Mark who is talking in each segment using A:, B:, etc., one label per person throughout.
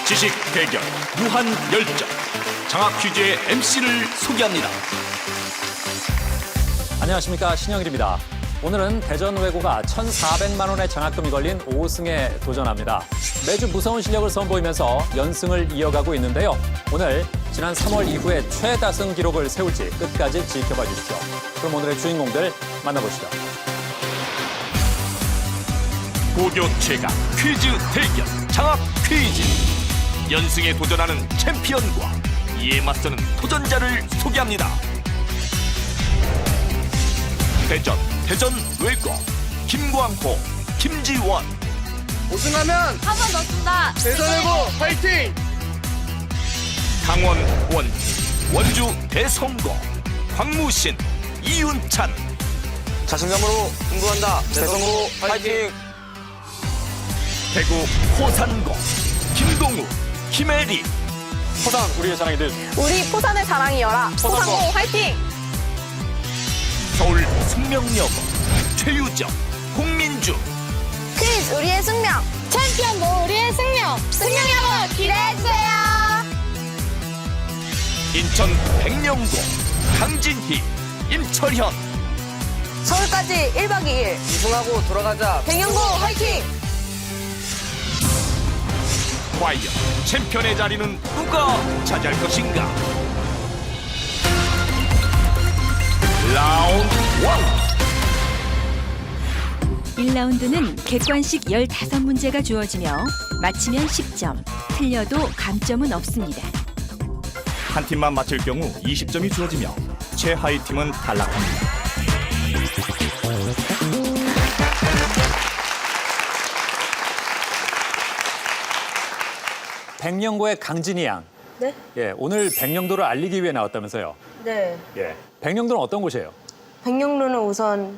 A: 지식 대결 무한 열정 장학 퀴즈의 MC를 소개합니다.
B: 안녕하십니까, 신영일입니다. 오늘은 대전 외고가 1,400만 원의 장학금이 걸린 5승에 도전합니다. 매주 무서운 실력을 선보이면서 연승을 이어가고 있는데요. 오늘 지난 3월 이후에 최다승 기록을 세울지 끝까지 지켜봐 주십시오. 그럼 오늘의 주인공들 만나보시죠.
A: 고교 최강 퀴즈 대결 장학 퀴즈. 연승에 도전하는 챔피언과 이에 맞서는 도전자를 소개합니다. 대전 외고 김광호, 김지원.
C: 우승하면
D: 한 번 더 쏜다.
C: 대전외고 파이팅!
A: 강원 원주 대성고 황무신, 이윤찬.
C: 자신감으로 승부한다. 대성고 파이팅!
A: 대구 호산고 김동우, 김혜리.
B: 포상 우리의 자랑이들.
D: 우리 포산의 자랑이여라. 포산고 화이팅!
A: 서울 숙명여고 최유정, 홍민주.
D: 퀴즈 우리의 숙명. 챔피언도 우리의 승명. 승명여고 기대해주세요.
A: 인천 백령고 강진희, 임철현.
D: 서울까지 1박 2일.
C: 우승하고 돌아가자.
D: 백령고 화이팅!
A: 과연 챔피언의 자리는 누가 차지할 것인가? 라운드 1.
E: 1라운드는 객관식 15문제가 주어지며 맞히면 10점, 틀려도 감점은 없습니다.
A: 한 팀만 맞힐 경우 20점이 주어지며 최하위 팀은 탈락합니다.
B: 백령고의 강진희 양.
D: 네?
B: 예, 오늘 백령도를 알리기 위해 나왔다면서요.
D: 네.
B: 예, 백령도는 어떤 곳이에요?
F: 백령도는 우선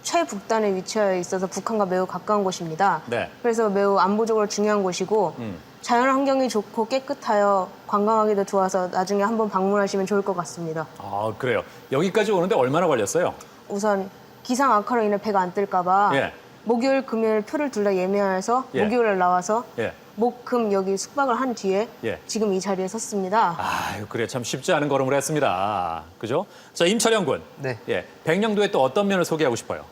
F: 최북단에 위치하여 있어서 북한과 매우 가까운 곳입니다.
B: 네.
F: 그래서 매우 안보적으로 중요한 곳이고 자연 환경이 좋고 깨끗하여 관광하기도 좋아서 나중에 한번 방문하시면 좋을 것 같습니다.
B: 아, 그래요. 여기까지 오는데 얼마나 걸렸어요?
F: 우선 기상 악화로 인해 배가 안 뜰까 봐
B: 예.
F: 목요일, 금요일 표를 둘 다 예매해서
B: 예.
F: 목요일에 나와서
B: 예.
F: 목, 금 여기 숙박을 한 뒤에
B: 예.
F: 지금 이 자리에 섰습니다.
B: 아유, 그래 참 쉽지 않은 걸음을 했습니다. 그죠? 자, 임철영 군.
G: 네.
B: 예, 백령도의 또 어떤 면을 소개하고 싶어요?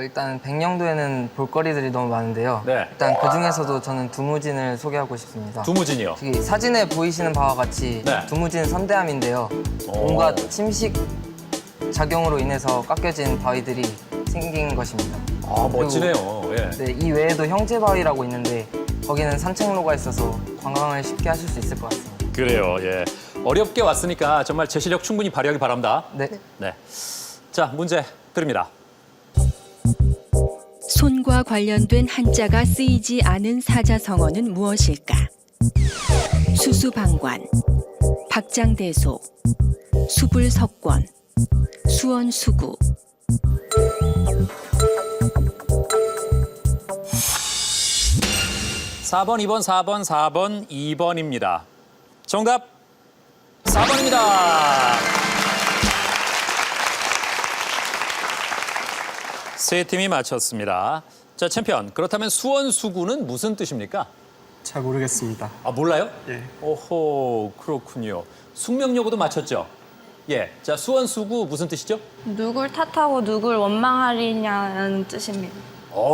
G: 일단 백령도에는 볼거리들이 너무 많은데요.
B: 네.
G: 일단 그중에서도 저는 두무진을 소개하고 싶습니다.
B: 두무진이요.
G: 저기 사진에 보이시는 바와 같이
B: 네.
G: 두무진 선대함인데요. 온갖 침식 작용으로 인해서 깎여진 바위들이 생긴 것입니다.
B: 아, 멋지네요. 예.
G: 네, 이 외에도 형제바위라고 있는데 거기는 산책로가 있어서 관광을 쉽게 하실 수 있을 것 같습니다.
B: 그래요. 예. 어렵게 왔으니까 정말 제 실력 충분히 발휘하기 바랍니다.
G: 네.
B: 네. 자, 문제 드립니다.
E: 손과 관련된 한자가 쓰이지 않은 사자성어는 무엇일까? 수수방관, 박장대소, 수불석권, 수원수구.
B: 사 번, 2번, 4번, 4번, 2번입니다. 정답 4번입니다. 세 팀이 맞췄습니다. 자, 챔피언. 그렇다면 수원수구는 무슨 뜻입니까?
H: 잘 모르겠습니다.
B: 아, 몰라요?
H: 예.
B: 오호, 그렇군요. 숙명여고도 맞췄죠? 예. 자, 수원수구 무슨 뜻이죠?
D: 누굴 탓하고 누굴 원망하리냐는 뜻입니다.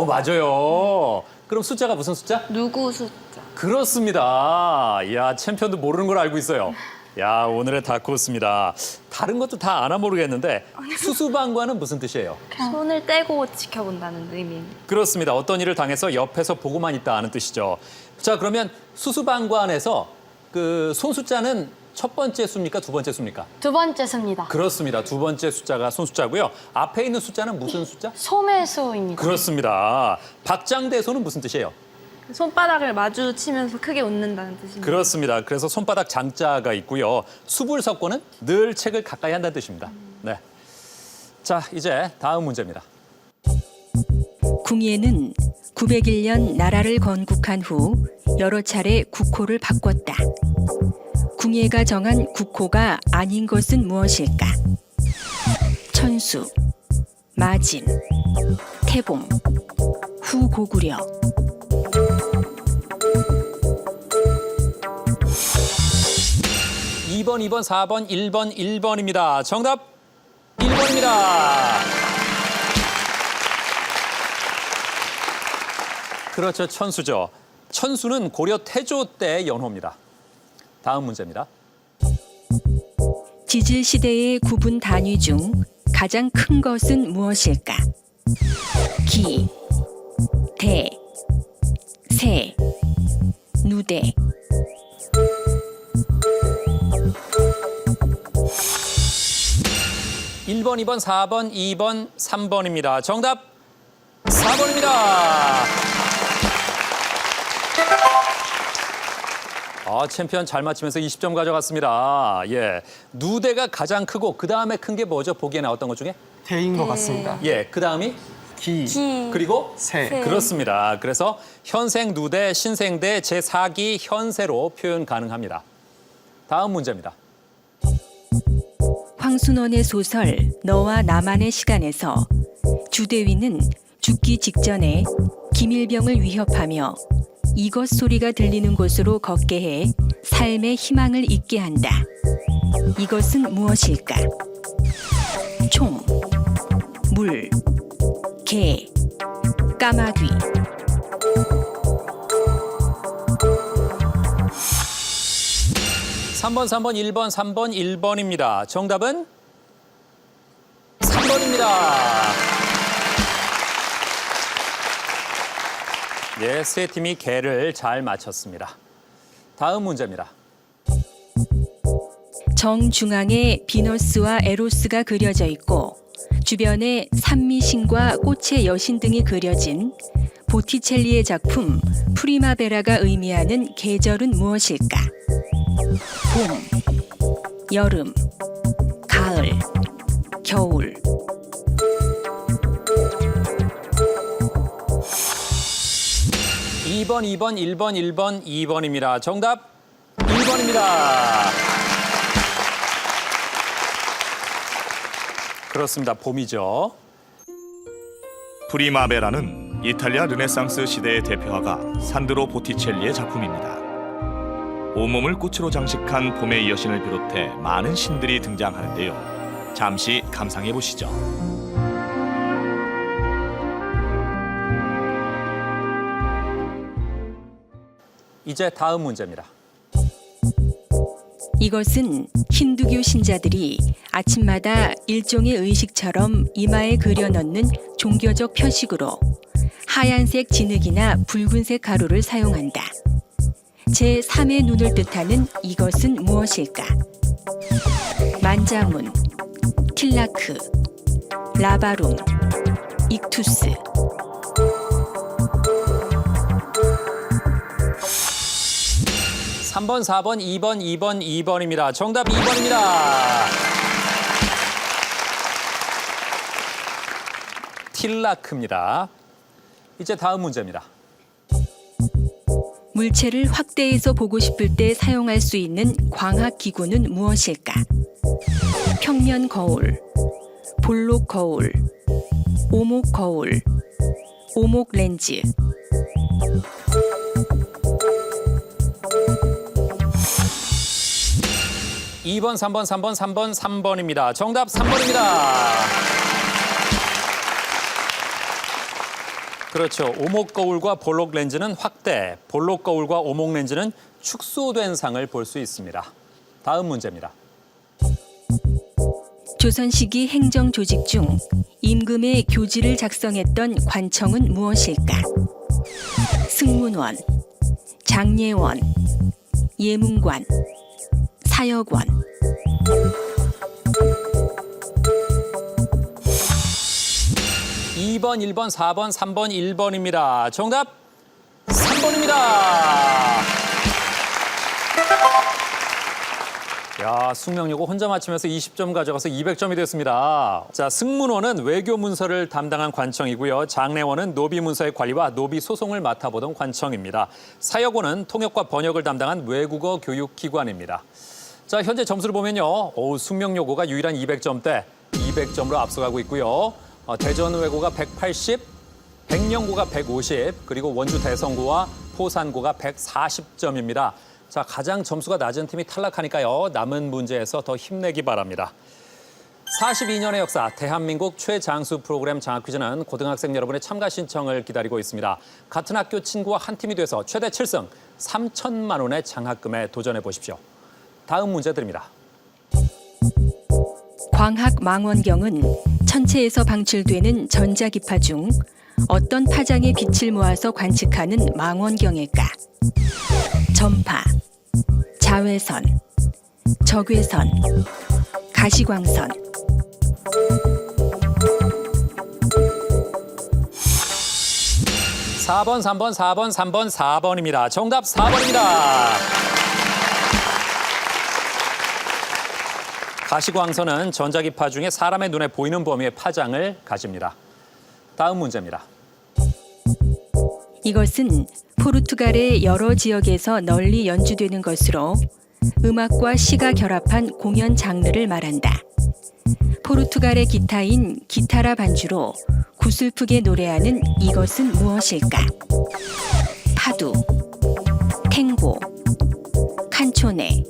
B: 맞아요. 그럼 숫자가 무슨 숫자?
D: 누구 숫자.
B: 그렇습니다. 이야, 챔피언도 모르는 걸 알고 있어요. 야, 오늘의 다크호스입니다. 다른 것도 다 아나 모르겠는데 수수방관은 무슨 뜻이에요?
D: 손을 떼고 지켜본다는 의미입니다.
B: 그렇습니다. 어떤 일을 당해서 옆에서 보고만 있다는 뜻이죠. 자, 그러면 수수방관에서 그 손숫자는 첫 번째 수입니까? 두 번째 수입니까?
I: 두 번째 수입니다.
B: 그렇습니다. 두 번째 숫자가 손숫자고요. 앞에 있는 숫자는 무슨 숫자?
I: 소매수입니다.
B: 그렇습니다. 박장대소는 무슨 뜻이에요?
D: 손바닥을 마주치면서 크게 웃는다는 뜻입니다.
B: 그렇습니다. 그래서 손바닥 장자가 있고요. 수불석권은 늘 책을 가까이 한다는 뜻입니다. 네. 자, 이제 다음 문제입니다.
E: 궁예는 901년 나라를 건국한 후 여러 차례 국호를 바꿨다. 궁예가 정한 국호가 아닌 것은 무엇일까? 천수, 마진, 태봉, 후고구려.
B: 1번, 2번, 4번, 1번, 1번입니다. 정답 1번입니다. 그렇죠. 천수죠. 천수는 고려 태조 때 연호입니다. 다음 문제입니다.
E: 지질 시대의 구분 단위 중 가장 큰 것은 무엇일까? 기, 대, 세, 누대.
B: 일 번, 2번, 4번, 2번, 3번입니다. 정답 4번입니다. 챔피언 잘 맞히면서 20점 가져갔습니다. 예, 누대가 가장 크고 그 다음에 큰 게 뭐죠? 보기에 나왔던 것 중에?
H: 대인 것 같습니다.
B: 예, 그 다음이
H: 기,
B: 그리고
H: 세.
B: 그렇습니다. 그래서 현생 누대, 신생대, 제4기 현세로 표현 가능합니다. 다음 문제입니다.
E: 황순원의 소설 너와 나만의 시간에서 주대위는 죽기 직전에 김일병을 위협하며 이것 소리가 들리는 곳으로 걷게 해 삶의 희망을 잊게 한다. 이것은 무엇일까? 총, 물, 개, 까마귀.
B: 삼 번, 3번, 1번, 3번, 1번입니다. 정답은 3번입니다. 예, 세 팀이 개를 잘 맞췄습니다. 다음 문제입니다.
E: 정중앙에 비너스와 에로스가 그려져 있고 주변에 산미신과 꽃의 여신 등이 그려진 보티첼리의 작품 프리마베라가 의미하는 계절은 무엇일까? 봄, 여름, 가을, 겨울.
B: 이 번, 2번, 1번, 1번, 2번입니다. 정답 1번입니다. 그렇습니다. 봄이죠.
A: 프리마베라는 이탈리아 르네상스 시대의 대표화가 산드로 보티첼리의 작품입니다. 온몸을 꽃으로 장식한 봄의 여신을 비롯해 많은 신들이 등장하는데요. 잠시 감상해 보시죠.
B: 이제 다음 문제입니다.
E: 이것은 힌두교 신자들이 아침마다 일종의 의식처럼 이마에 그려 넣는 종교적 표식으로 하얀색 진흙이나 붉은색 가루를 사용한다. 제3의 눈을 뜻하는 이것은 무엇일까? 만자문, 틸라크, 라바룸, 익투스.
B: 삼 번, 4번, 2번, 2번, 2번입니다. 정답 2번입니다. 틸라크입니다. 이제 다음 문제입니다.
E: 물체를 확대해서 보고 싶을 때 사용할 수 있는 광학 기구는 무엇일까? 평면 거울, 볼록 거울, 오목 거울, 오목 렌즈.
B: 이 번, 3번, 3번, 3번, 3번입니다. 정답 3번입니다. 그렇죠. 오목 거울과 볼록 렌즈는 확대, 볼록 거울과 오목 렌즈는 축소된 상을 볼 수 있습니다. 다음 문제입니다.
E: 조선 시기 행정 조직 중 임금의 교지를 작성했던 관청은 무엇일까? 승문원, 장례원, 예문관, 사역원.
B: 이 번, 1번, 4번, 3번, 1번입니다. 정답 3번입니다. 야, 숙명여고 혼자 맞히면서 20점 가져가서 200점이 됐습니다. 자, 승문원은 외교 문서를 담당한 관청이고요. 장례원은 노비 문서의 관리와 노비 소송을 맡아보던 관청입니다. 사역원은 통역과 번역을 담당한 외국어 교육 기관입니다. 자, 현재 점수를 보면요. 숙명여고가 유일한 200점대 200점으로 앞서가고 있고요. 대전외고가 180, 백령고가 150, 그리고 원주 대성고와 포산고가 140점입니다. 자, 가장 점수가 낮은 팀이 탈락하니까요. 남은 문제에서 더 힘내기 바랍니다. 42년의 역사 대한민국 최장수 프로그램 장학퀴즈는 고등학생 여러분의 참가 신청을 기다리고 있습니다. 같은 학교 친구와 한 팀이 돼서 최대 7승 3천만 원의 장학금에 도전해 보십시오. 다음 문제 드립니다.
E: 광학 망원경은 천체에서 방출되는 전자기파 중 어떤 파장의 빛을 모아서 관측하는 망원경일까? 전파, 자외선, 적외선, 가시광선.
B: 사 번, 3번, 4번, 3번, 4번입니다. 정답 4번입니다. 가시광선은 전자기파 중에 사람의 눈에 보이는 범위의 파장을 가집니다. 다음 문제입니다.
E: 이것은 포르투갈의 여러 지역에서 널리 연주되는 것으로 음악과 시가 결합한 공연 장르를 말한다. 포르투갈의 기타인 기타라 반주로 구슬프게 노래하는 이것은 무엇일까? 파두, 탱고, 칸초네,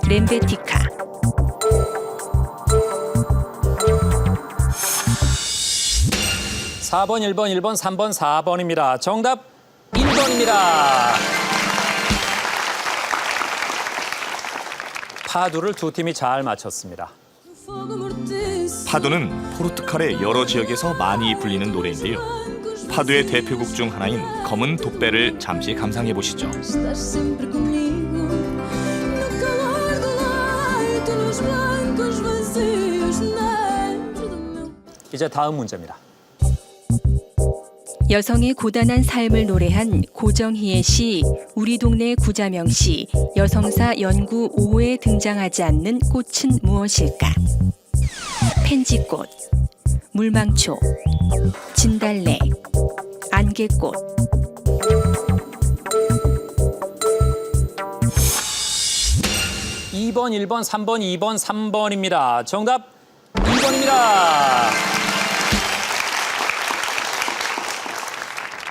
E: 렘베티카.
B: 사 번, 1번, 1번, 3번, 4번입니다. 정답 1번입니다. 파두를 두 팀이 잘 맞췄습니다.
A: 파두는 포르투갈의 여러 지역에서 많이 불리는 노래인데요. 파두의 대표곡 중 하나인 검은 독배를 잠시 감상해 보시죠.
H: Estás sempre comigo, no calor do lar, tu nos blancos vazios dentro do meu.
B: 이제 다음 문제입니다.
E: 여성의 고단한 삶을 노래한 고정희의 시 우리 동네 구자명시 여성사 연구 5호에 등장하지 않는 꽃은 무엇일까? 펜지꽃, 물망초, 진달래, 안개꽃.
B: 이 번, 1번, 3번, 2번, 3번입니다. 정답 2번입니다.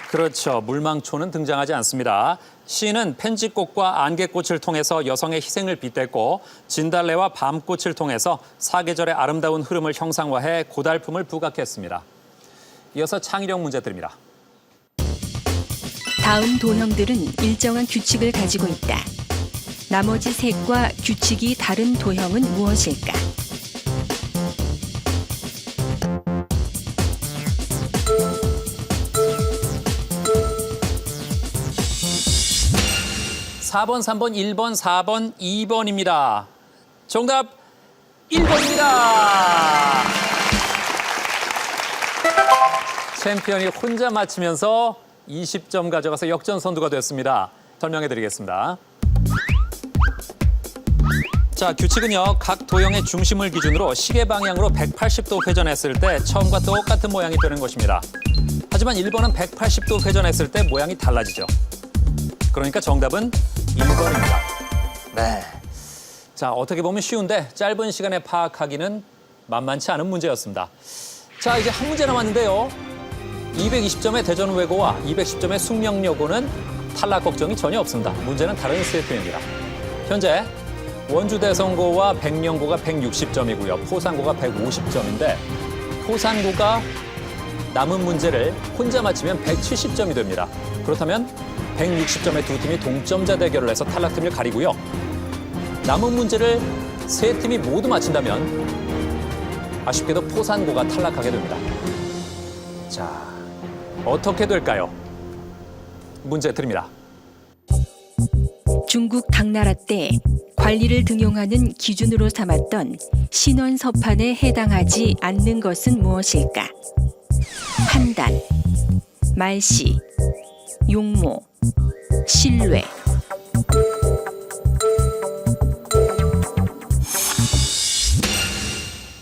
B: 그렇죠. 물망초는 등장하지 않습니다. 시는 펜지꽃과 안개꽃을 통해서 여성의 희생을 빗댔고 진달래와 밤꽃을 통해서 사계절의 아름다운 흐름을 형상화해 고달픔을 부각했습니다. 이어서 창의력 문제 드립니다.
E: 다음 도형들은 일정한 규칙을 가지고 있다. 나머지 셋과 규칙이 다른 도형은 무엇일까?
B: 사 번, 3번, 1번, 4번, 2번입니다. 정답 1번입니다. 챔피언이 혼자 맞히면서 20점 가져가서 역전 선두가 됐습니다. 설명해 드리겠습니다. 자, 규칙은요. 각 도형의 중심을 기준으로 시계 방향으로 180도 회전했을 때 처음과 똑같은 모양이 되는 것입니다. 하지만 1번은 180도 회전했을 때 모양이 달라지죠. 그러니까 정답은 1번입니다.
C: 네.
B: 자, 어떻게 보면 쉬운데 짧은 시간에 파악하기는 만만치 않은 문제였습니다. 자, 이제 한 문제 남았는데요. 220점의 대전외고와 210점의 숙명여고는 탈락 걱정이 전혀 없습니다. 문제는 다른 세 팀입니다. 현재 원주대성고와 백령고가 160점이고요. 포산고가 150점인데 포산고가 남은 문제를 혼자 맞히면 170점이 됩니다. 그렇다면 160점의 두 팀이 동점자 대결을 해서 탈락팀을 가리고요. 남은 문제를 세 팀이 모두 맞힌다면 아쉽게도 포산고가 탈락하게 됩니다. 자, 어떻게 될까요? 문제 드립니다.
E: 중국 당나라 때 관리를 등용하는 기준으로 삼았던 신원서판에 해당하지 않는 것은 무엇일까? 판단, 말씨, 용모, 신뢰.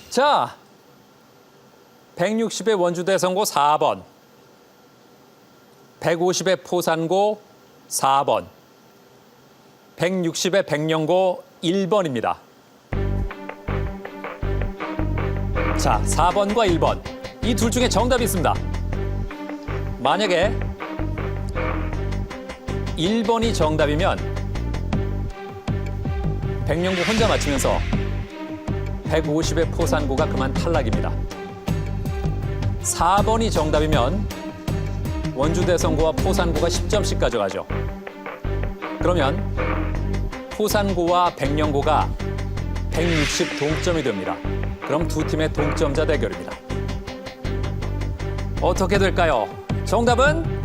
B: 자, 160의 원주대성고 4번, 150의 포산고 4번, 160의 백령고 1번입니다. 자, 4번과 1번, 이 둘 중에 정답이 있습니다. 만약에 1번이 정답이면 백령고 혼자 맞추면서 150의 포산고가 그만 탈락입니다. 4번이 정답이면 원주대성고와 포산고가 10점씩 가져가죠. 그러면 포산고와 백령고가 160 동점이 됩니다. 그럼 두 팀의 동점자 대결입니다. 어떻게 될까요? 정답은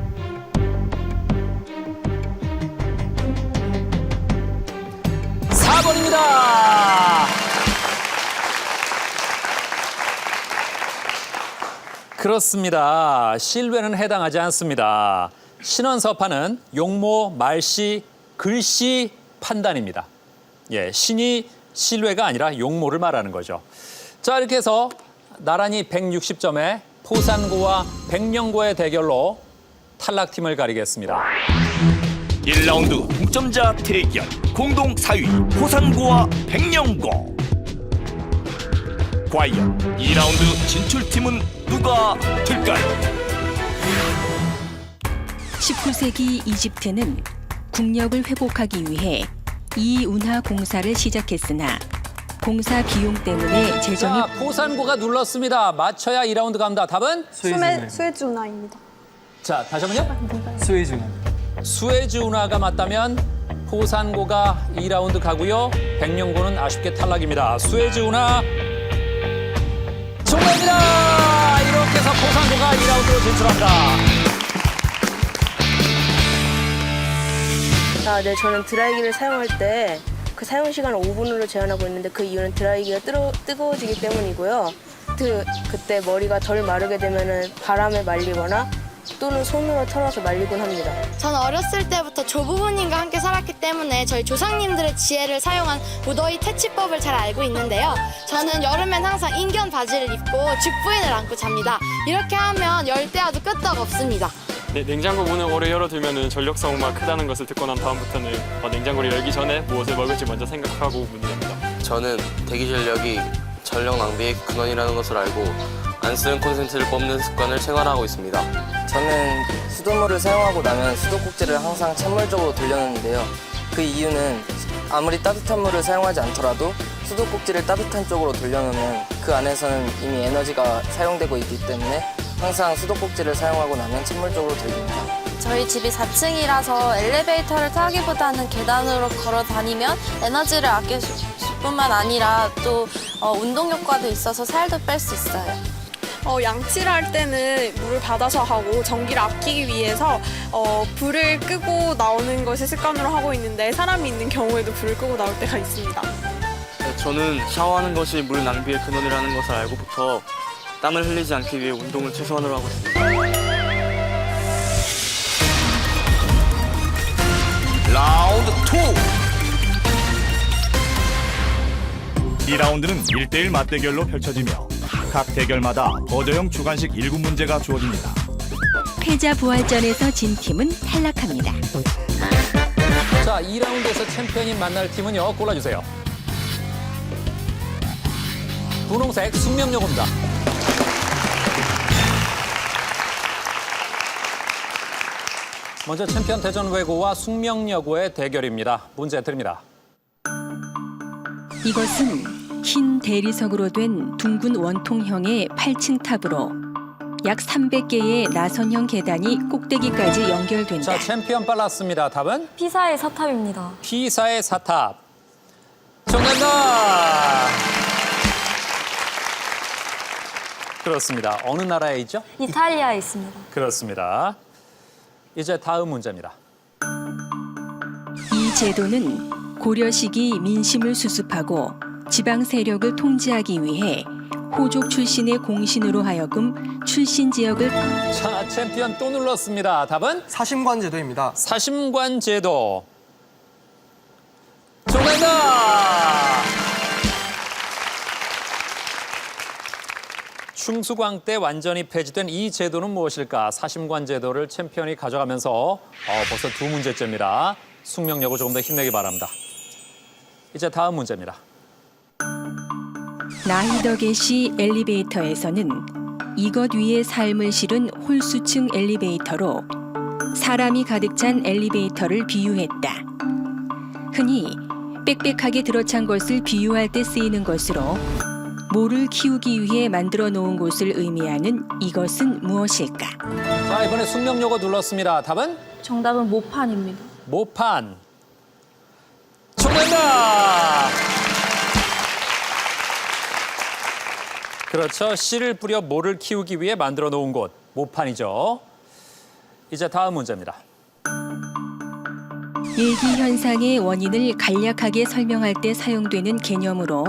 B: (4번입니다) 그렇습니다. 실외는 해당하지 않습니다. 신원서파는 용모, 말씨, 글씨 판단입니다. 예, 신이 실외가 아니라 용모를 말하는 거죠. 자, 이렇게 해서 나란히 160점에 포산고와 백령고의 대결로 탈락팀을 가리겠습니다.
A: 1라운드 동점자 대결 공동 4위 포산고와 백령고. 과연 2라운드 진출팀은 누가 될까요?
E: 19세기 이집트는 국력을 회복하기 위해 이운하 공사를 시작했으나 공사 비용 때문에 재정이
B: 자, 포산고가 눌렀습니다. 맞춰야 2라운드 갑니다. 답은?
D: 스웨즈 운하입니다.
B: 자, 다시 한번요.
G: 스웨즈.
B: 수에즈 운하가 맞다면 포산고가 2라운드 가고요. 백령고는 아쉽게 탈락입니다. 수에즈 운하 정답입니다. 이렇게 해서 포산고가 2라운드로 진출합니다.
F: 네, 저는 드라이기를 사용할 때 그 사용 시간을 5분으로 제한하고 있는데 그 이유는 드라이기가 뜨거워지기 때문이고요. 그때 머리가 덜 마르게 되면은 바람에 말리거나 또는 손으로 털어서 말리곤 합니다.
D: 저는 어렸을 때부터 조부모님과 함께 살았기 때문에 저희 조상님들의 지혜를 사용한 무더위 퇴치법을 잘 알고 있는데요. 저는 여름엔 항상 인견 바지를 입고 죽부인을 안고 잡니다. 이렇게 하면 열대야도 끄떡 없습니다.
J: 네, 냉장고 문을 오래 열어두면 전력 소모가 크다는 것을 듣고 난 다음부터는 냉장고를 열기 전에 무엇을 먹을지 먼저 생각하고 문을 엽니다.
C: 저는 대기 전력이 전력 낭비의 근원이라는 것을 알고 안 쓰는 콘센트를 뽑는 습관을 생활하고 있습니다.
G: 저는 수돗물을 사용하고 나면 수도꼭지를 항상 찬물 쪽으로 돌려놓는데요. 그 이유는 아무리 따뜻한 물을 사용하지 않더라도 수도꼭지를 따뜻한 쪽으로 돌려놓으면 그 안에서는 이미 에너지가 사용되고 있기 때문에 항상 수도꼭지를 사용하고 나면 찬물 쪽으로 돌립니다.
D: 저희 집이 4층이라서 엘리베이터를 타기보다는 계단으로 걸어 다니면 에너지를 아낄 뿐만 아니라 또 운동 효과도 있어서 살도 뺄 수 있어요.
K: 양치를 할 때는 물을 받아서 하고 전기를 아끼기 위해서 불을 끄고 나오는 것을 습관으로 하고 있는데 사람이 있는 경우에도 불을 끄고 나올 때가 있습니다.
J: 네, 저는 샤워하는 것이 물 낭비의 근원이라는 것을 알고부터 땀을 흘리지 않기 위해 운동을 최소한으로 하고 있습니다.
A: 라운드 2. 2라운드는 1대1 맞대결로 펼쳐지며 각 대결마다 버저형 주관식 1군 문제가 주어집니다.
E: 패자 부활전에서 진 팀은 탈락합니다.
B: 자, 2라운드에서 챔피언이 만날 팀은요. 골라주세요. 분홍색 숙명여고입니다. 먼저 챔피언 대전외고와 숙명여고의 대결입니다. 문제 드립니다.
E: 이것은 흰 대리석으로 된 둥근 원통형의 8층 탑으로 약 300개의 나선형 계단이 꼭대기까지 연결된다.
B: 자, 챔피언 빨랐습니다. 답은?
I: 피사의 사탑입니다.
B: 피사의 사탑. 정답입니다. 그렇습니다. 어느 나라에 있죠?
I: 이탈리아에 있습니다.
B: 그렇습니다. 이제 다음 문제입니다.
E: 이 제도는 고려 시기 민심을 수습하고 지방 세력을 통제하기 위해 호족 출신의 공신으로 하여금 출신 지역을
B: 자, 챔피언 또 눌렀습니다. 답은?
G: 사심관 제도입니다.
B: 사심관 제도. 정답입니다. 충수광 때 완전히 폐지된 이 제도는 무엇일까? 사심관 제도를 챔피언이 가져가면서 벌써 2문제째입니다. 숙명여고 조금 더 힘내기 바랍니다. 이제 다음 문제입니다.
E: 나히더게시 엘리베이터에서는 이것 위에 삶을 실은 홀수층 엘리베이터로 사람이 가득 찬 엘리베이터를 비유했다. 흔히 빽빽하게 들어찬 것을 비유할 때 쓰이는 것으로 모를 키우기 위해 만들어 놓은 곳을 의미하는 이것은 무엇일까?
B: 자, 이번에 숙명요거 눌렀습니다. 답은?
I: 정답은 모판입니다.
B: 모판. 정답! 그렇죠. 씨를 뿌려 모를 키우기 위해 만들어 놓은 곳, 모판이죠. 이제 다음 문제입니다.
E: 일기 현상의 원인을 간략하게 설명할 때 사용되는 개념으로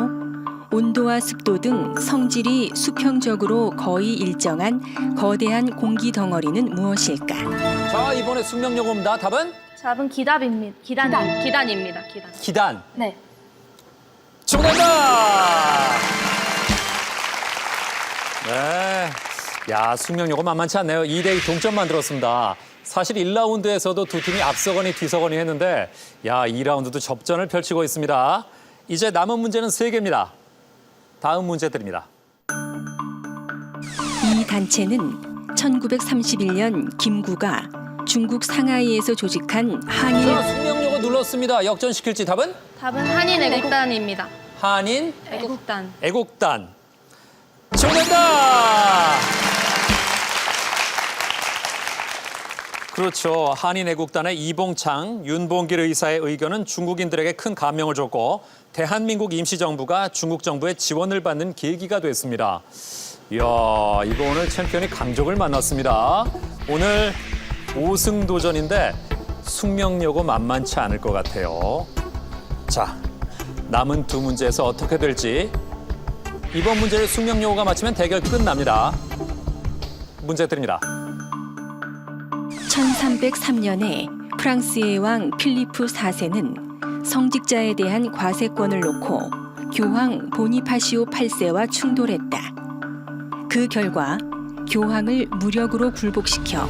E: 온도와 습도 등 성질이 수평적으로 거의 일정한 거대한 공기 덩어리는 무엇일까?
B: 자, 이번에 숙명요거입니다. 답은?
I: 답은 기답입니다. 기단입니다. 기단.
B: 기단.
I: 네.
B: 정답! 네. 야, 숙명요거 만만치 않네요. 2대2 동점 만들었습니다. 사실 1라운드에서도 두 팀이 앞서거니 뒤서거니 했는데 야, 2라운드도 접전을 펼치고 있습니다. 이제 남은 문제는 3개입니다. 다음 문제 드립니다.
E: 이 단체는 1931년 김구가 중국 상하이에서 조직한 항일
B: 자, 숙명요거 눌렀습니다. 역전시킬지 답은?
I: 답은 한인 애국단입니다.
B: 한인
I: 애국단.
B: 애국단. 정답! 그렇죠. 한인 애국단의 이봉창, 윤봉길 의사의 의견은 중국인들에게 큰 감명을 줬고 대한민국 임시정부가 중국 정부의 지원을 받는 계기가 됐습니다. 이야, 이거 오늘 챔피언이 강적을 만났습니다. 오늘 5승 도전인데 숙명요거 만만치 않을 것 같아요. 자, 남은 두 문제에서 어떻게 될지 이번 문제를 숙명요거가 맞히면 대결 끝납니다. 문제 드립니다.
E: 1303년에 프랑스의 왕 필리프 4세는 성직자에 대한 과세권을 놓고 교황 보니파시오 8세와 충돌했다. 그 결과 교황을 무력으로 굴복시켜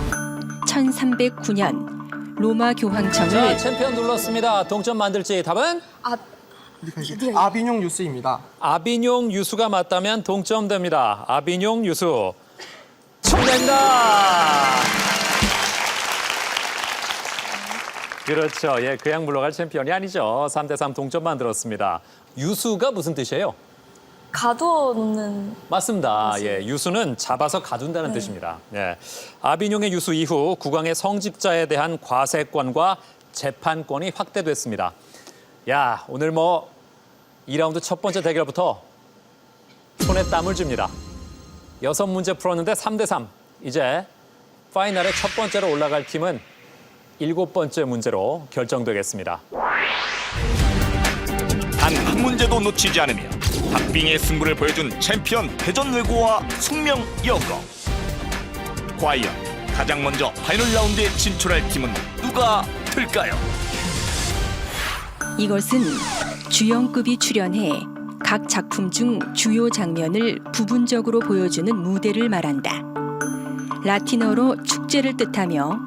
E: 1309년 로마
B: 자,
E: 교황청을
B: 챔피언 눌렀습니다. 동점 만들지 답은?
L: 아비뇽 유스입니다.
B: 아비뇽 유수가 맞다면 동점됩니다. 아비뇽 유수. 정답입니다. 그렇죠. 예, 그냥 물러갈 챔피언이 아니죠. 3대3 동점 만들었습니다. 유수가 무슨 뜻이에요?
I: 가두어 놓는.
B: 맞습니다. 예, 유수는 잡아서 가둔다는 뜻입니다. 예, 아비뇽의 유수 이후 국왕의 성직자에 대한 과세권과 재판권이 확대됐습니다. 야, 오늘 뭐 2라운드 첫 번째 대결부터 손에 땀을 줍니다. 6문제 풀었는데 3대3. 이제 파이널에 첫 번째로 올라갈 팀은 7번째 문제로 결정되겠습니다.
A: 단 한 문제도 놓치지 않으며 박빙의 승부를 보여준 챔피언 대전외고와 숙명여고. 과연 가장 먼저 파이널 라운드에 진출할 팀은 누가 될까요?
E: 이것은 주연급이 출연해 각 작품 중 주요 장면을 부분적으로 보여주는 무대를 말한다. 라틴어로 축제를 뜻하며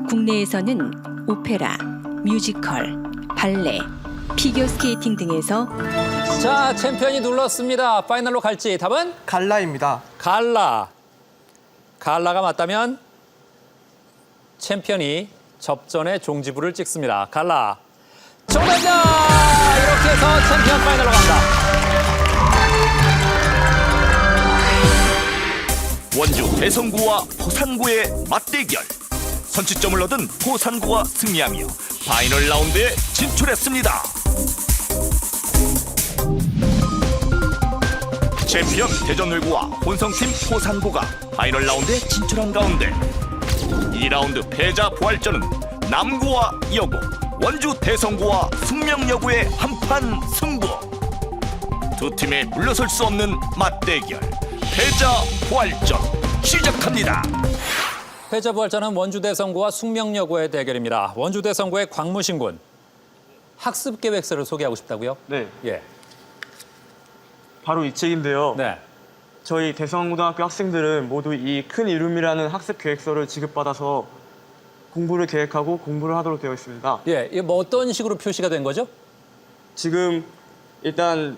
E: 국내에서는 오페라, 뮤지컬, 발레, 피겨스케이팅 등에서
B: 자, 챔피언이 눌렀습니다. 파이널로 갈지 답은?
L: 갈라입니다.
B: 갈라. 갈라가 맞다면 챔피언이 접전의 종지부를 찍습니다. 갈라. 정답입니다. 이렇게 해서 챔피언 파이널로 갑니다.
A: 원주 대성구와 포산구의 맞대결. 선취점을 얻은 포산구가 승리하며 파이널 라운드에 진출했습니다. 챔피언 대전외고와 혼성팀 포산구가 파이널 라운드에 진출한 가운데 2라운드 패자 부활전은 남구와 여고, 원주 대성구와 숙명여고의 한판 승부. 두 팀의 물러설 수 없는 맞대결 패자 부활전 시작합니다.
B: 패자 부활전은 원주 대성구와 숙명여고의 대결입니다. 원주 대성구의 광무신 군. 학습 계획서를 소개하고 싶다고요?
J: 네,
B: 예.
J: 바로 이 책인데요.
B: 네.
J: 저희 대성고등학교 학생들은 모두 이 큰 이름이라는 학습 계획서를 지급받아서 공부를 계획하고 공부를 하도록 되어 있습니다.
B: 예. 이게 뭐 어떤 식으로 표시가 된 거죠?
J: 지금 일단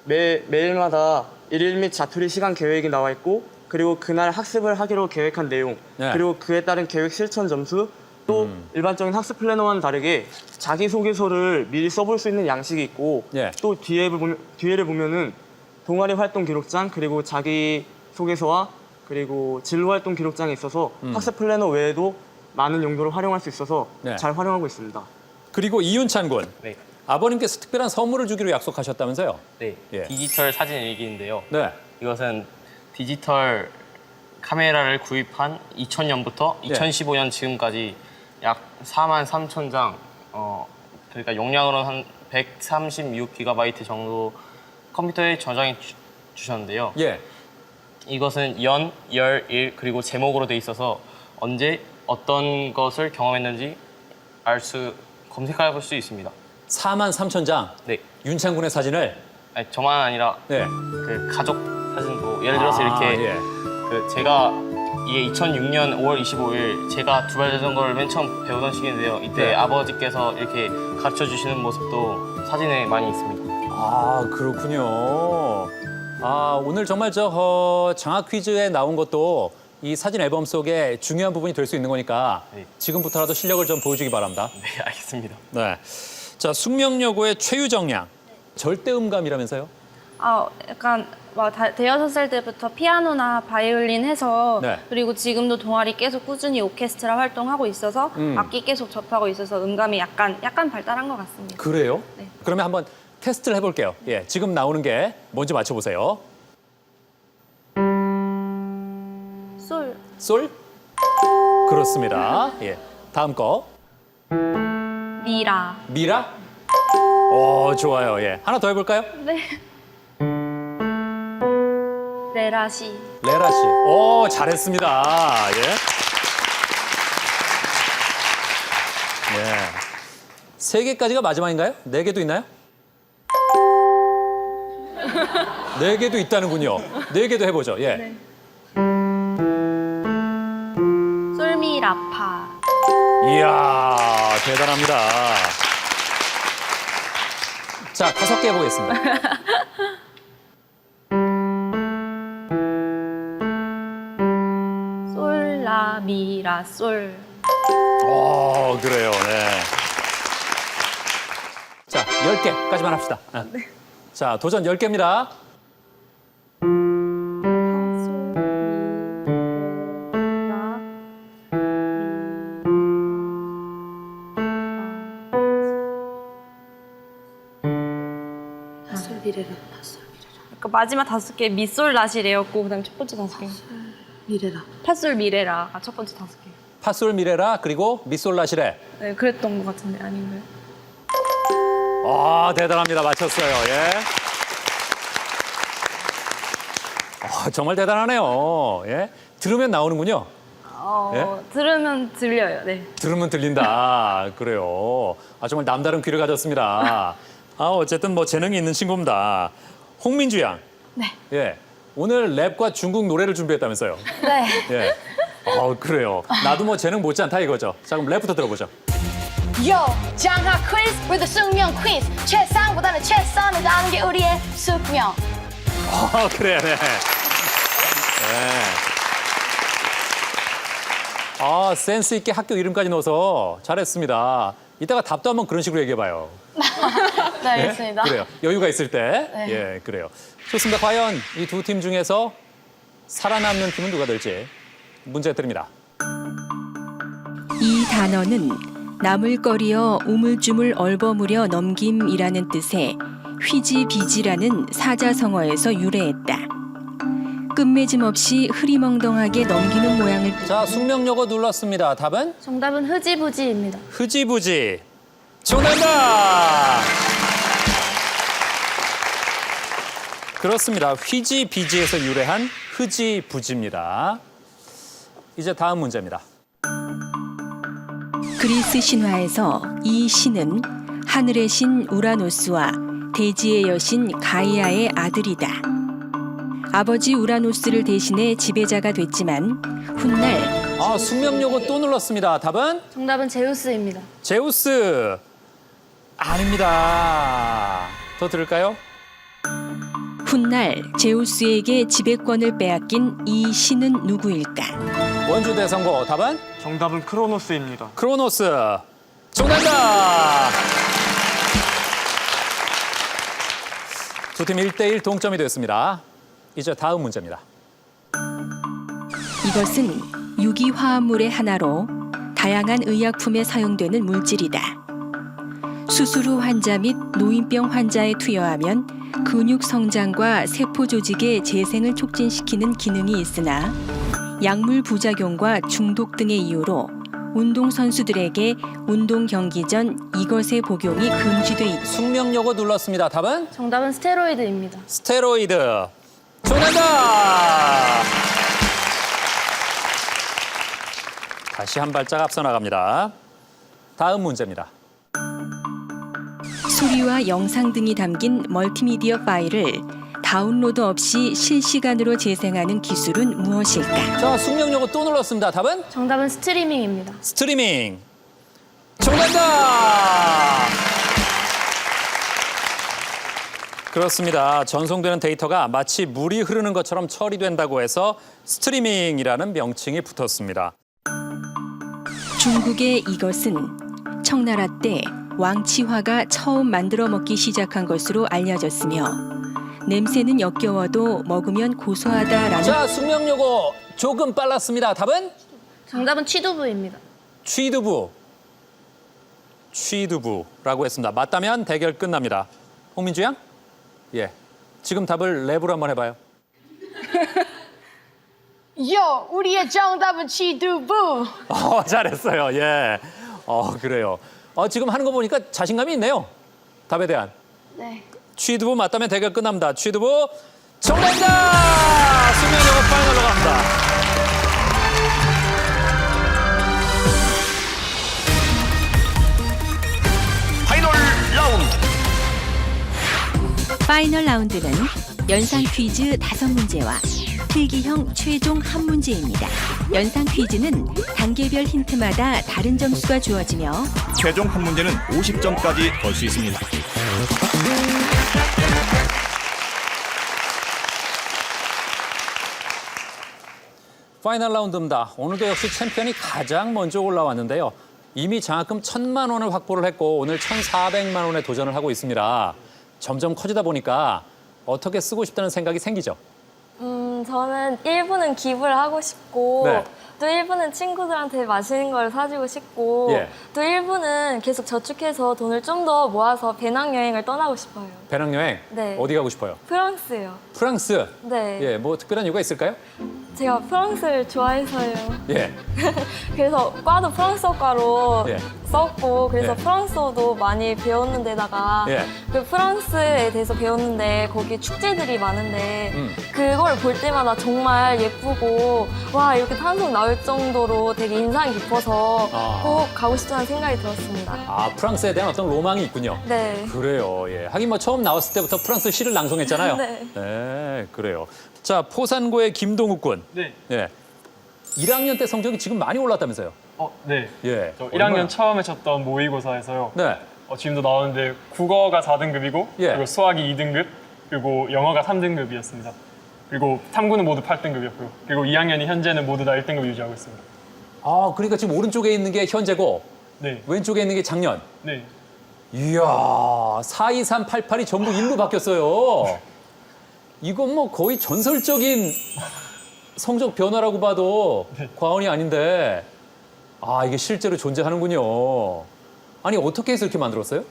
J: 매일마다 일일 및 자투리 시간 계획이 나와 있고, 그리고 그날 학습을 하기로 계획한 내용,
B: 네.
J: 그리고 그에 따른 계획 실천 점수, 또 일반적인 학습 플래너와는 다르게 자기소개서를 미리 써볼 수 있는 양식이 있고
B: 예.
J: 또 뒤에를 보면은 동아리 활동 기록장 그리고 자기소개서와 그리고 진로활동 기록장이 있어서 학습 플래너 외에도 많은 용도로 활용할 수 있어서
B: 네.
J: 잘 활용하고 있습니다.
B: 그리고 이윤찬 군.
C: 네.
B: 아버님께서 특별한 선물을 주기로 약속하셨다면서요?
C: 네.
B: 예.
C: 디지털 사진 일기인데요.
B: 네.
C: 이것은 디지털 카메라를 구입한 2000년부터
B: 예.
C: 2015년 지금까지 약 43,000장, 그러니까 용량으로는 한 136GB 정도 컴퓨터에 저장해 주셨는데요.
B: 예.
C: 이것은 연, 열, 일 그리고 제목으로 돼 있어서 언제 어떤 것을 경험했는지 검색해 볼 수 있습니다.
B: 43,000장.
C: 네.
B: 윤찬 군의 사진을.
C: 아니, 저만 아니라
B: 네.
C: 그 가족 사진도 예를 들어서 이렇게
B: 예.
C: 그 제가 이게 2006년 5월 25일 제가 두발 자전거를 맨 처음 배우던 시기인데요. 이때
B: 네.
C: 아버지께서 이렇게 가르쳐 주시는 모습도 사진에 많이 있습니다.
B: 아, 그렇군요. 아, 오늘 정말 장학 퀴즈에 나온 것도 이 사진 앨범 속에 중요한 부분이 될 수 있는 거니까
C: 네.
B: 지금부터라도 실력을 좀 보여주기 바랍니다.
C: 네, 알겠습니다.
B: 네. 자, 숙명여고의 최유정양. 절대음감이라면서요?
I: 약간 대여섯 살 때부터 피아노나 바이올린 해서
B: 네.
I: 그리고 지금도 동아리 계속 꾸준히 오케스트라 활동하고 있어서
B: 음.
I: 악기 계속 접하고 있어서 음감이 약간 발달한 것 같습니다.
B: 그래요?
I: 네.
B: 그러면 한번 테스트를 해볼게요. 예, 지금 나오는 게 뭔지 맞춰보세요.
I: 솔,
B: 솔? 그렇습니다. 예, 다음 거.
I: 미라.
B: 미라? 오, 좋아요. 예, 하나 더 해볼까요?
I: 네. 레라시.
B: 레라시. 오, 잘했습니다. 예. 예. 세 개까지가 마지막인가요? 네 개도 있나요? 네 개도 있다는군요. 네 개도 해보죠. 예.
I: 네. 솔미라파.
B: 이야, 대단합니다. 자, 5개 해보겠습니다.
I: 솔라미라 솔.
B: 오, 그래요. 네. 자, 10개까지만 합시다. 네. 자, 도전 10개입니다.
I: 그러니까 마지막 5개 미솔 라시레였고 그다음 첫 번째 5개. 미레라. 파솔 미레라가 첫 번째 5개.
B: 파솔 미레라 그리고 미솔라시레.
I: 네, 그랬던 것 같은데 아닌가요?
B: 아, 대단합니다. 맞췄어요. 예. 정말 대단하네요. 예. 들으면 나오는군요.
I: 들으면 들려요. 네.
B: 들으면 들린다. 그래요. 정말 남다른 귀를 가졌습니다. 어쨌든 뭐 재능이 있는 친구입니다. 홍민주 양.
I: 네.
B: 예. 오늘 랩과 중국 노래를 준비했다면서요.
I: 네.
B: 예. 그래요. 나도 뭐 재능 못지않다 이거죠. 자, 그럼 랩부터 들어보죠.
D: Yo, 장학 퀴즈 with the 숙명 퀴즈. 최상보다는 최선을 다하는 게 우리의 숙명.
B: 그래, 네. 네. 센스 있게 학교 이름까지 넣어서 잘했습니다. 이따가 답도 한번 그런 식으로 얘기해봐요.
I: 네, 알겠습니다.
B: 그래요. 여유가 있을 때.
I: 네.
B: 예, 그래요. 좋습니다. 과연 이 두 팀 중에서 살아남는 팀은 누가 될지 문제 드립니다.
E: 이 단어는 나물거리어 우물쭈물 얼버무려 넘김이라는 뜻의 휘지비지라는 사자성어에서 유래했다. 끝맺음 없이 흐리멍덩하게 넘기는 모양을
B: 자, 숙명여고 눌렀습니다. 답은?
I: 정답은 흐지부지입니다.
B: 흐지부지. 정답입니다. 그렇습니다. 휘지비지에서 유래한 흐지부지입니다. 이제 다음 문제입니다.
E: 그리스 신화에서 이 신은 하늘의 신 우라노스와 대지의 여신 가이아의 아들이다. 아버지 우라노스를 대신해 지배자가 됐지만 훗날
B: 숙명여고 또 눌렀습니다. 답은?
I: 정답은 제우스입니다.
B: 제우스. 아닙니다. 더 들을까요?
E: 훗날 제우스에게 지배권을 빼앗긴 이 신은 누구일까?
B: 원주 대선고 답은
J: 정답은 크로노스입니다.
B: 크로노스. 정답! 두 팀 1대1 동점이 됐습니다. 이제 다음 문제입니다.
E: 이것은 유기화합물의 하나로 다양한 의약품에 사용되는 물질이다. 수술 후 환자 및 노인병 환자에 투여하면 근육 성장과 세포 조직의 재생을 촉진시키는 기능이 있으나 약물 부작용과 중독 등의 이유로 운동선수들에게 운동 경기 전 이것의 복용이 금지돼 있다.
B: 숙명요거 눌렀습니다. 답은
I: 정답은 스테로이드입니다.
B: 스테로이드. 정답! 다시 한 발짝 앞서 나갑니다. 다음 문제입니다.
E: 소리와 영상 등이 담긴 멀티미디어 파일을 다운로드 없이 실시간으로 재생하는 기술은 무엇일까?
B: 자, 숙명요거 또 눌렀습니다. 답은
I: 정답은 스트리밍입니다.
B: 스트리밍. 정답! 그렇습니다. 전송되는 데이터가 마치 물이 흐르는 것처럼 처리된다고 해서 스트리밍이라는 명칭이 붙었습니다.
E: 중국의 이것은 청나라 때 왕치화가 처음 만들어 먹기 시작한 것으로 알려졌으며 냄새는 역겨워도 먹으면 고소하다라는.
B: 자, 숙명요거 조금 빨랐습니다. 답은
I: 정답은 취두부입니다.
B: 취두부. 취두부라고 했습니다. 맞다면 대결 끝납니다. 홍민주 양? 예. 지금 답을 랩으로 한번 해봐요.
D: 요, 우리의 정답은 취두부.
B: 잘했어요. 예. 그래요. 지금 하는 거 보니까 자신감이 있네요. 답에 대한.
D: 네.
B: 취두부 맞다면 대결 끝납니다. 취두부 정답입니다. 숙명요거 파이널로 갑니다.
A: 파이널 라운드.
E: 파이널 라운드는 연상 퀴즈 5문제와 필기형 최종 1문제입니다. 연상 퀴즈는 단계별 힌트마다 다른 점수가 주어지며
A: 최종 한 문제는 50점까지 걸 수 있습니다.
B: 파이널 라운드입니다. 오늘도 역시 챔피언이 가장 먼저 올라왔는데요. 이미 장학금 1,000만 원을 확보를 했고 오늘 1,400만 원에 도전을 하고 있습니다. 점점 커지다 보니까 어떻게 쓰고 싶다는 생각이 생기죠?
I: 저는 일부는 기부를 하고 싶고
B: 네.
I: 또 일부는 친구들한테 맛있는 걸 사주고 싶고
B: 예.
I: 또 일부는 계속 저축해서 돈을 좀 더 모아서 배낭여행을 떠나고 싶어요.
B: 배낭여행?
I: 네.
B: 어디 가고 싶어요?
I: 프랑스요.
B: 프랑스?
I: 네.
B: 예, 뭐 특별한 이유가 있을까요?
I: 제가 프랑스를 좋아해서요.
B: 예.
I: 그래서 과도 프랑스어과로
B: 예.
I: 썼고 그래서
B: 예.
I: 프랑스어도 많이 배웠는 데다가
B: 예.
I: 그 프랑스에 대해서 배웠는데 거기 축제들이 많은데 그걸 볼 때마다 정말 예쁘고 와 이렇게 탄성 나올 정도로 되게 인상이 깊어서 꼭 가고 싶다는 생각이 들었습니다.
B: 프랑스에 대한 어떤 로망이 있군요.
I: 네.
B: 그래요. 예. 하긴 뭐 처음 나왔을 때부터 프랑스 시를 낭송했잖아요.
I: 네.
B: 네, 그래요. 자, 포산고의 김동욱 군.
C: 네.
B: 예. 1학년 때 성적이 지금 많이 올랐다면서요?
C: 네.
B: 예.
C: 저 1학년 처음에 쳤던 모의고사에서요.
B: 네.
C: 지금도 나오는데 국어가 4등급이고
B: 예.
C: 그리고 수학이 2등급 그리고 영어가 3등급이었습니다. 그리고 탐구는 모두 8등급이었고요. 그리고 2학년이 현재는 모두 다 1등급 유지하고 있습니다.
B: 그러니까 지금 오른쪽에 있는 게 현재고
C: 네.
B: 왼쪽에 있는 게 작년.
C: 네.
B: 이야, 42388이 전부 1로 바뀌었어요. 이건 뭐 거의 전설적인 성적 변화라고 봐도 과언이 아닌데 이게 실제로 존재하는군요. 아니, 어떻게 해서 이렇게 만들었어요?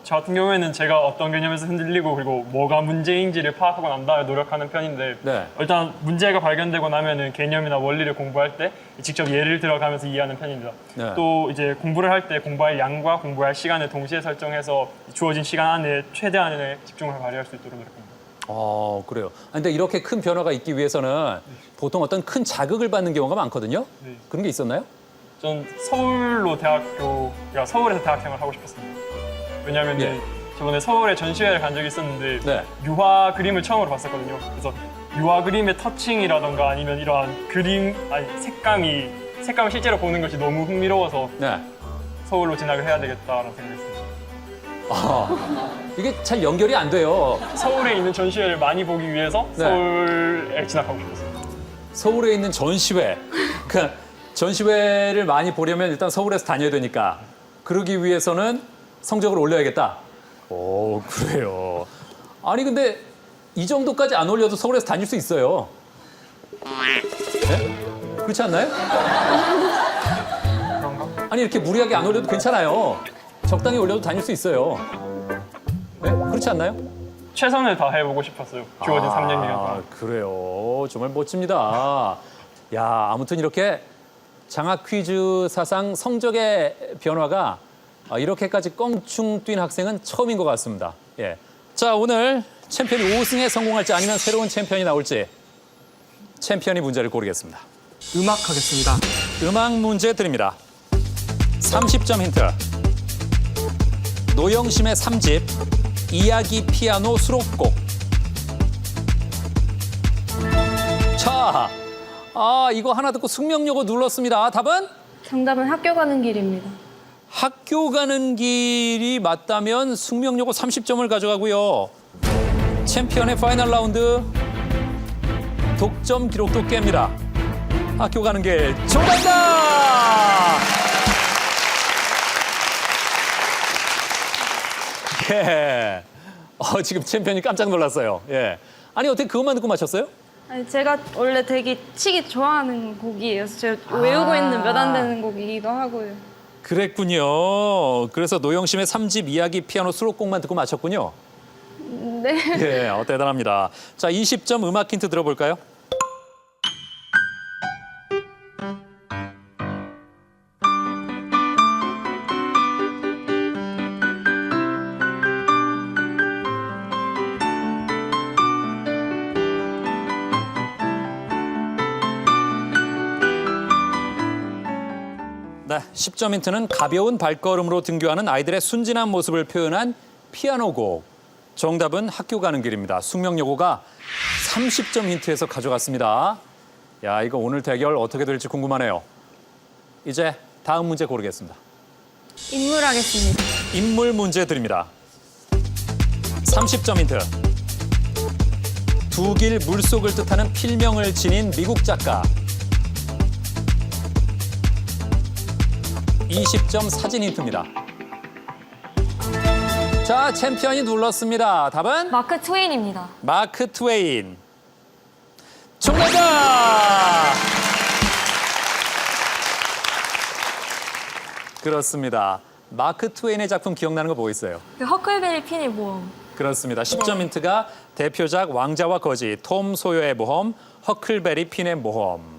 C: 저 같은 경우에는 제가 어떤 개념에서 흔들리고 그리고 뭐가 문제인지를 파악하고 난 다음에 노력하는 편인데
B: 네.
C: 일단 문제가 발견되고 나면은 개념이나 원리를 공부할 때 직접 예를 들어가면서 이해하는 편입니다.
B: 네.
C: 또 이제 공부를 할 때 공부할 양과 공부할 시간을 동시에 설정해서 주어진 시간 안에 최대한의 집중을 발휘할 수 있도록 노력합니다.
B: 그래요. 근데 이렇게 큰 변화가 있기 위해서는 보통 어떤 큰 자극을 받는 경우가 많거든요.
C: 네.
B: 그런 게 있었나요?
C: 전 서울에서 대학생활을 하고 싶었습니다. 왜냐하면
B: 예.
C: 저번에 서울에 전시회를 간 적이 있었는데
B: 네.
C: 유화 그림을 처음으로 봤었거든요. 그래서 유화 그림의 터칭이라던가 아니면 이러한 그림, 색감을 실제로 보는 것이 너무 흥미로워서
B: 네.
C: 서울로 진학을 해야 되겠다라는 생각이 했습니다.
B: 이게 잘 연결이 안 돼요.
M: 서울에 있는 전시회를 많이 보기 위해서
B: 네.
M: 서울에 진학하고 싶었어요.
B: 서울에 있는 전시회. 그러니까 전시회를 많이 보려면 일단 서울에서 다녀야 되니까 그러기 위해서는 성적을 올려야겠다. 오, 그래요. 아니 근데 이 정도까지 안 올려도 서울에서 다닐 수 있어요. 네? 그렇지 않나요? 아니 이렇게 무리하게 안 올려도 괜찮아요. 적당히 올려도 다닐 수 있어요. 네? 그렇지 않나요?
M: 최선을 다해보고 싶었어요. 주어진 3년 기간 동안.
B: 그래요. 정말 멋집니다. 야, 아무튼 이렇게 장학 퀴즈 사상 성적의 변화가 이렇게까지 껑충 뛴 학생은 처음인 것 같습니다. 예. 자, 오늘 챔피언이 5승에 성공할지 아니면 새로운 챔피언이 나올지 챔피언이 문제를 고르겠습니다.
L: 음악 하겠습니다.
B: 음악 문제 드립니다. 30점 힌트. 노영심의 3집 이야기 피아노 수록곡. 자, 이거 하나 듣고 숙명여고 눌렀습니다. 답은?
I: 정답은 학교 가는 길입니다.
B: 학교 가는 길이 맞다면 숙명여고 30점을 가져가고요. 챔피언의 파이널 라운드 독점 기록도 깹니다. 학교 가는 길 정답이다! 예. 지금 챔피언이 깜짝 놀랐어요. 예. 아니 어떻게 그것만 듣고 맞췄어요?
I: 아니, 제가 원래 되게 치기 좋아하는 곡이에요. 제가 외우고 있는 몇 안 되는 곡이기도 하고요.
B: 그랬군요. 그래서 노영심의 3집 이야기 피아노 수록곡만 듣고 맞췄군요.
I: 네.
B: 예, 대단합니다. 자, 20점 음악 힌트 들어볼까요? 네, 10점 힌트는 가벼운 발걸음으로 등교하는 아이들의 순진한 모습을 표현한 피아노곡. 정답은 학교 가는 길입니다. 숙명여고가 30점 힌트에서 가져갔습니다. 야, 이거 오늘 대결 어떻게 될지 궁금하네요. 이제 다음 문제 고르겠습니다.
I: 인물 하겠습니다.
B: 인물 문제 드립니다. 30점 힌트. 두길 물속을 뜻하는 필명을 지닌 미국 작가. 20점 사진 힌트입니다. 자, 챔피언이 눌렀습니다. 답은?
I: 마크 트웨인입니다.
B: 마크 트웨인. 정답이다! 그렇습니다. 마크 트웨인의 작품 기억나는 거 뭐 있어요?
I: 허클베리 핀의 모험.
B: 그렇습니다. 10점 힌트가 대표작 왕자와 거지, 톰 소여의 모험, 허클베리 핀의 모험.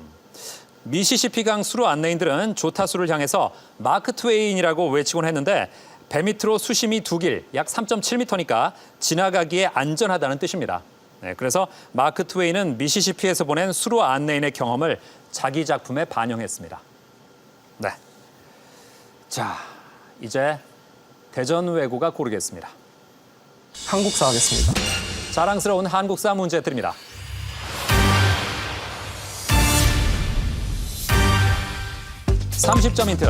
B: 미시시피강 수로 안내인들은 조타수를 향해서 마크 트웨인이라고 외치곤 했는데 배 밑으로 수심이 2길, 약 3.7m니까 지나가기에 안전하다는 뜻입니다. 네, 그래서 마크 트웨인은 미시시피에서 보낸 수로 안내인의 경험을 자기 작품에 반영했습니다. 네. 자, 이제 대전 외고가 고르겠습니다.
L: 한국사 하겠습니다.
B: 자랑스러운 한국사 문제 드립니다. 30점 힌트.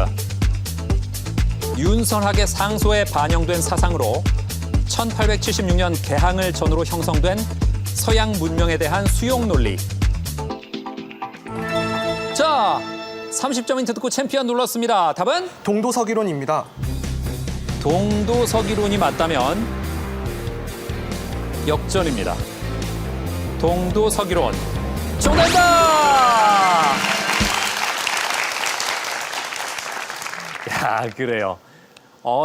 B: 윤선학의 상소에 반영된 사상으로 1876년 개항을 전후로 형성된 서양 문명에 대한 수용 논리. 자, 30점 힌트 듣고 챔피언 눌렀습니다. 답은?
L: 동도서기론입니다.
B: 동도서기론이 맞다면 역전입니다. 동도서기론. 정답이다! 야, 그래요.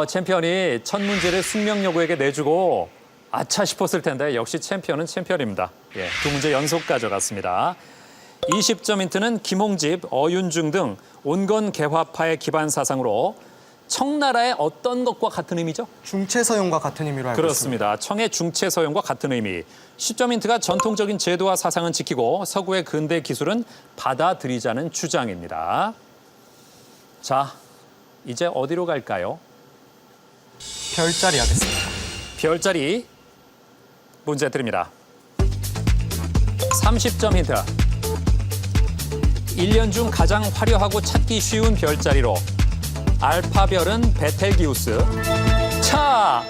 B: 챔피언이 첫 문제를 숙명여고에게 내주고 아차 싶었을 텐데 역시 챔피언은 챔피언입니다. 예, 두 문제 연속 가져갔습니다. 20점 힌트는 김홍집, 어윤중 등 온건 개화파의 기반 사상으로 청나라의 어떤 것과 같은 의미죠?
L: 중체서용과 같은 의미로 알고 있습니다.
B: 그렇습니다. 청의 중체서용과 같은 의미. 10점 힌트가 전통적인 제도와 사상은 지키고 서구의 근대 기술은 받아들이자는 주장입니다. 자, 이제 어디로 갈까요?
L: 별자리 하겠습니다.
B: 별자리 문제 드립니다. 30점 힌트. 1년 중 가장 화려하고 찾기 쉬운 별자리로 알파별은 베텔기우스. 자,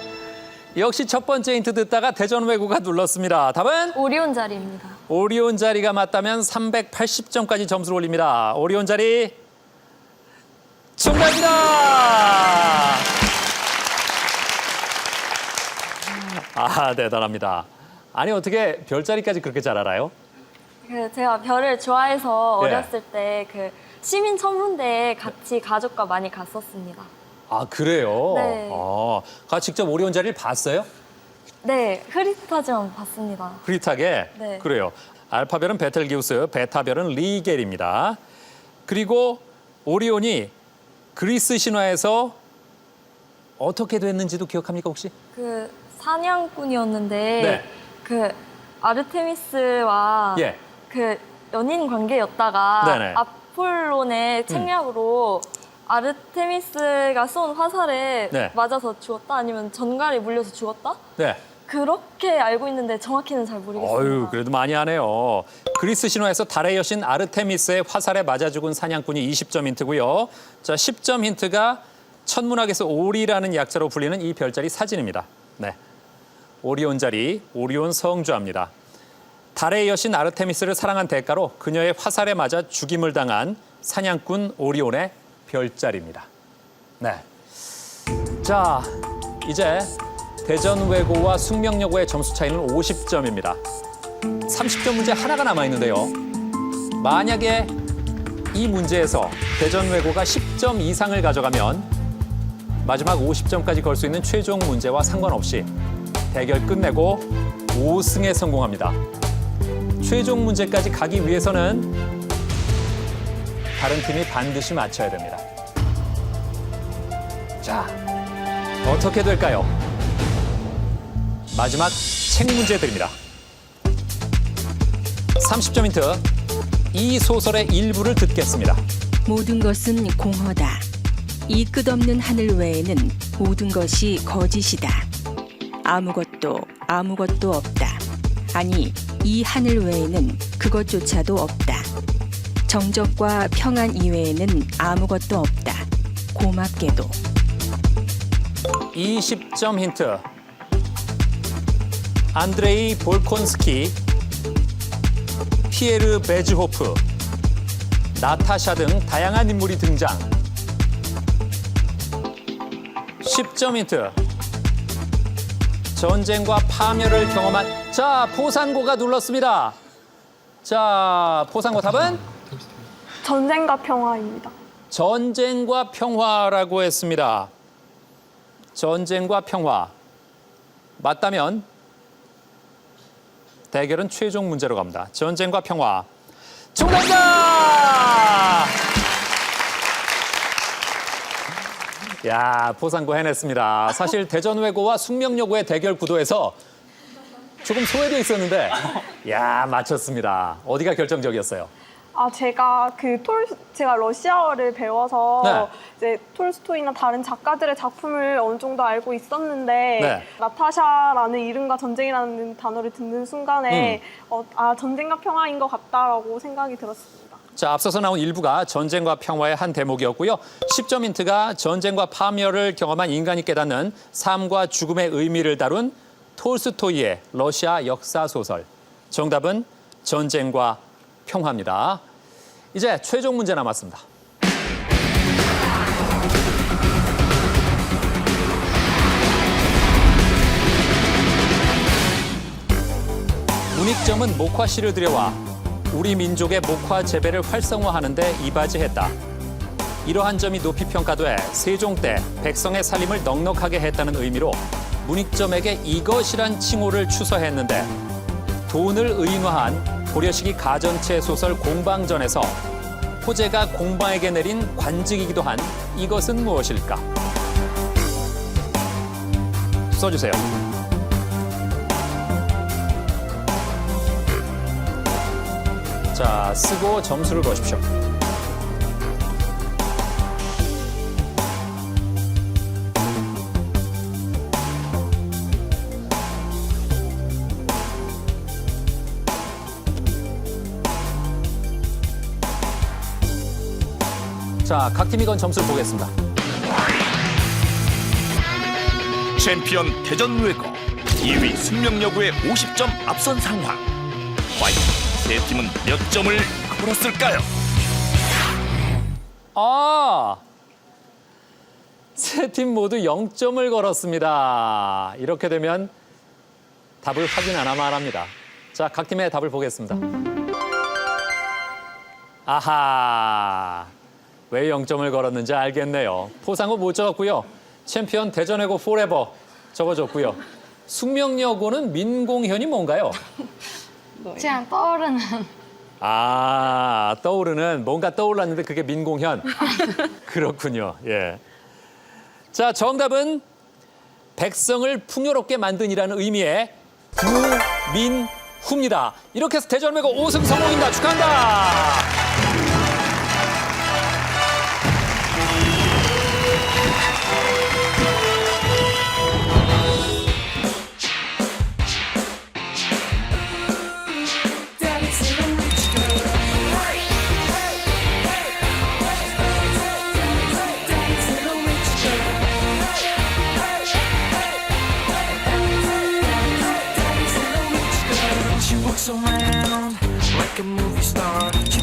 B: 역시 첫 번째 힌트 듣다가 대전외고가 눌렀습니다. 답은?
I: 오리온 자리입니다.
B: 오리온 자리가 맞다면 380점까지 점수를 올립니다. 오리온 자리 정답입니다. 아, 대단합니다. 아니, 어떻게 별자리까지 그렇게 잘 알아요?
I: 제가 별을 좋아해서
B: 예.
I: 어렸을 때 그 시민 천문대에 같이 가족과 많이 갔었습니다.
B: 아, 그래요?
I: 네.
B: 직접 오리온 자리를 봤어요?
I: 네, 흐릿하지만 봤습니다.
B: 흐릿하게?
I: 네.
B: 그래요. 알파별은 베텔기우스, 베타별은 리겔입니다. 그리고 오리온이 그리스 신화에서 어떻게 됐는지도 기억합니까, 혹시?
I: 그 사냥꾼이었는데
B: 네.
I: 그 아르테미스와
B: 예.
I: 그 연인 관계였다가
B: 네네.
I: 아폴론의 책략으로 아르테미스가 쏜 화살에
B: 네.
I: 맞아서 죽었다 아니면 전갈에 물려서 죽었다?
B: 네.
I: 그렇게 알고 있는데 정확히는 잘 모르겠습니다.
B: 어유, 그래도 많이 하네요. 그리스 신화에서 달의 여신 아르테미스의 화살에 맞아 죽은 사냥꾼이 20점 힌트고요. 자, 10점 힌트가 천문학에서 오리라는 약자로 불리는 이 별자리 사진입니다. 네. 오리온 자리, 오리온 성좌입니다. 달의 여신 아르테미스를 사랑한 대가로 그녀의 화살에 맞아 죽임을 당한 사냥꾼 오리온의 별자리입니다. 네. 자, 이제 대전외고와 숙명여고의 점수 차이는 50점입니다. 30점 문제 하나가 남아있는데요. 만약에 이 문제에서 대전외고가 10점 이상을 가져가면 마지막 50점까지 걸 수 있는 최종 문제와 상관없이 대결 끝내고 5승에 성공합니다. 최종 문제까지 가기 위해서는 다른 팀이 반드시 맞춰야 됩니다. 자, 어떻게 될까요? 마지막 책 문제 드립니다. 30점 힌트. 이 소설의 일부를 듣겠습니다.
E: 모든 것은 공허다. 이 끝없는 하늘 외에는 모든 것이 거짓이다. 아무것도 없다. 아니, 이 하늘 외에는 그것조차도 없다. 정적과 평안 이외에는 아무것도 없다. 고맙게도.
B: 20점 힌트. 안드레이 볼콘스키, 피에르 베즈호프, 나타샤 등 다양한 인물이 등장. 10점 힌트. 전쟁과 파멸을 경험한, 자, 포상고가 눌렀습니다. 자, 포상고 답은?
K: 전쟁과 평화입니다.
B: 전쟁과 평화라고 했습니다. 전쟁과 평화. 맞다면 대결은 최종 문제로 갑니다. 전쟁과 평화. 정답이다! 야, 포상고 해냈습니다. 사실 대전외고와 숙명여고의 대결 구도에서 조금 소외되어 있었는데, 야, 맞췄습니다. 어디가 결정적이었어요?
K: 제가 러시아어를 배워서
B: 네.
K: 이제 톨스토이나 다른 작가들의 작품을 어느 정도 알고 있었는데
B: 네.
K: 나타샤라는 이름과 전쟁이라는 단어를 듣는 순간에 전쟁과 평화인 것 같다라고 생각이 들었습니다.
B: 자, 앞서서 나온 일부가 전쟁과 평화의 한 대목이었고요. 10점 힌트가 전쟁과 파멸을 경험한 인간이 깨닫는 삶과 죽음의 의미를 다룬 톨스토이의 러시아 역사 소설. 정답은 전쟁과 평화입니다. 이제 최종 문제 남았습니다. 문익점은 목화씨를 들여와 우리 민족의 목화 재배를 활성화하는 데 이바지했다. 이러한 점이 높이 평가돼 세종 때 백성의 살림을 넉넉하게 했다는 의미로 문익점에게 이것이란 칭호를 추서했는데 돈을 의인화한 고려시기 가전체 소설 공방전에서 호재가 공방에게 내린 관직이기도 한 이것은 무엇일까? 써주세요. 자, 쓰고 점수를 보십시오. 자, 각 팀이 건 점수를 보겠습니다.
A: 챔피언 대전외고 2위 숙명여고의 50점 앞선 상황. 과연 세 팀은 몇 점을 걸었을까요?
B: 세 팀 모두 0점을 걸었습니다. 이렇게 되면 답을 확인하나 말합니다. 자, 각 팀의 답을 보겠습니다. 아하, 왜 0점을 걸었는지 알겠네요. 포상고 못 적었고요. 챔피언 대전외고 포레버 적어줬고요. 숙명여고는 민공현이 뭔가요?
D: 그냥 떠오르는
B: 떠오르는 뭔가 떠올랐는데 그게 민공현. 그렇군요. 예. 자, 정답은 백성을 풍요롭게 만든이라는 의미의 구민후입니다. 이렇게 해서 대전외고 5승 성공입니다. 축하합니다.
H: She walks around like a movie star. She